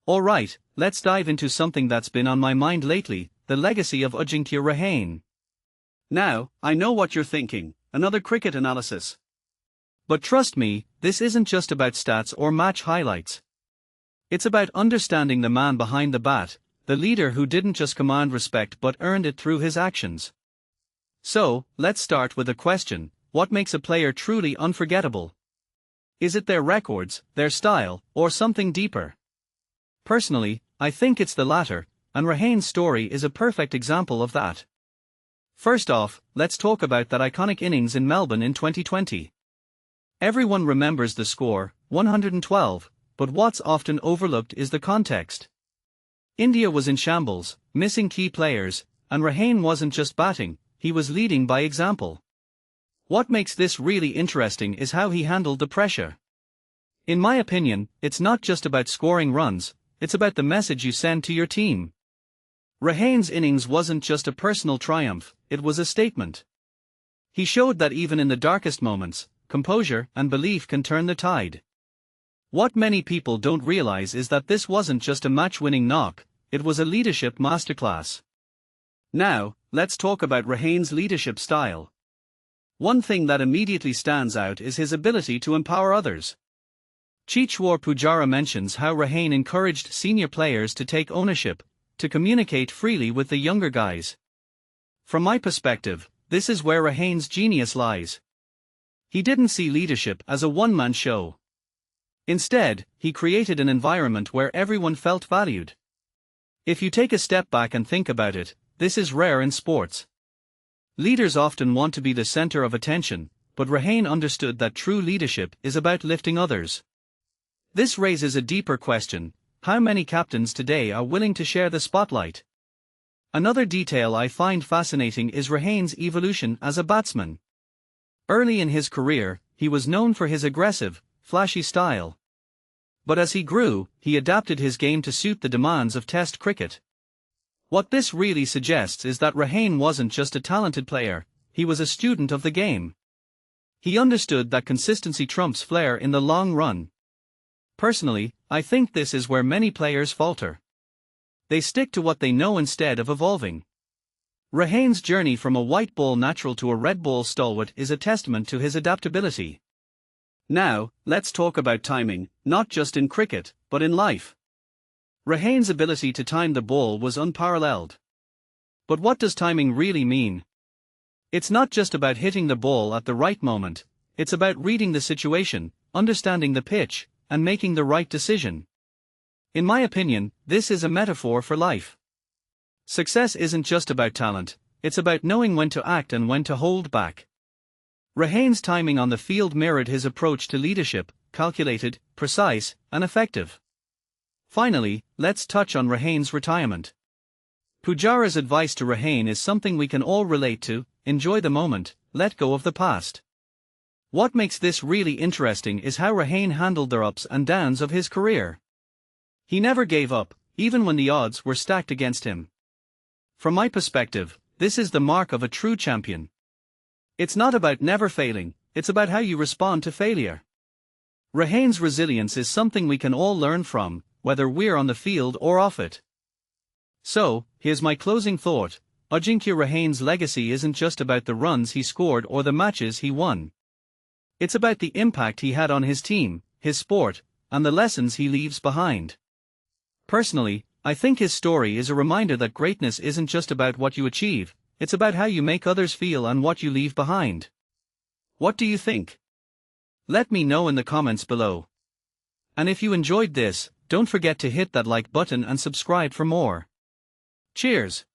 Alright, let's dive into something that's been on my mind lately, the legacy of Ajinkya Rahane. Now, I know what you're thinking, another cricket analysis. But trust me, this isn't just about stats or match highlights. It's about understanding the man behind the bat, the leader who didn't just command respect but earned it through his actions. So, let's start with a question: what makes a player truly unforgettable? Is it their records, their style, or something deeper? Personally, I think it's the latter, and Rahane's story is a perfect example of that. First off, let's talk about that iconic innings in Melbourne in 2020. Everyone remembers the score, 112, but what's often overlooked is the context. India was in shambles, missing key players, and Rahane wasn't just batting, he was leading by example. What makes this really interesting is how he handled the pressure. In my opinion, it's not just about scoring runs, it's about the message you send to your team. Rahane's innings wasn't just a personal triumph, it was a statement. He showed that even in the darkest moments, composure and belief can turn the tide. What many people don't realize is that this wasn't just a match-winning knock, it was a leadership masterclass. Now, let's talk about Rahane's leadership style. One thing that immediately stands out is his ability to empower others. Cheteshwar Pujara mentions how Rahane encouraged senior players to take ownership, to communicate freely with the younger guys. From my perspective, this is where Rahane's genius lies. He didn't see leadership as a one-man show. Instead, he created an environment where everyone felt valued. If you take a step back and think about it, this is rare in sports. Leaders often want to be the center of attention, but Rahane understood that true leadership is about lifting others. This raises a deeper question: how many captains today are willing to share the spotlight? Another detail I find fascinating is Rahane's evolution as a batsman. Early in his career, he was known for his aggressive, flashy style. But as he grew, he adapted his game to suit the demands of Test cricket. What this really suggests is that Rahane wasn't just a talented player, he was a student of the game. He understood that consistency trumps flair in the long run. Personally, I think this is where many players falter. They stick to what they know instead of evolving. Rahane's journey from a white ball natural to a red ball stalwart is a testament to his adaptability. Now, let's talk about timing, not just in cricket, but in life. Rahane's ability to time the ball was unparalleled. But what does timing really mean? It's not just about hitting the ball at the right moment, it's about reading the situation, understanding the pitch, and making the right decision. In my opinion, this is a metaphor for life. Success isn't just about talent, it's about knowing when to act and when to hold back. Rahane's timing on the field mirrored his approach to leadership: calculated, precise, and effective. Finally, let's touch on Rahane's retirement. Pujara's advice to Rahane is something we can all relate to: enjoy the moment, let go of the past. What makes this really interesting is how Rahane handled the ups and downs of his career. He never gave up, even when the odds were stacked against him. From my perspective, this is the mark of a true champion. It's not about never failing, it's about how you respond to failure. Rahane's resilience is something we can all learn from, whether we're on the field or off it. So, here's my closing thought: Ajinkya Rahane's legacy isn't just about the runs he scored or the matches he won. It's about the impact he had on his team, his sport, and the lessons he leaves behind. Personally, I think his story is a reminder that greatness isn't just about what you achieve, it's about how you make others feel and what you leave behind. What do you think? Let me know in the comments below. And if you enjoyed this, don't forget to hit that like button and subscribe for more. Cheers!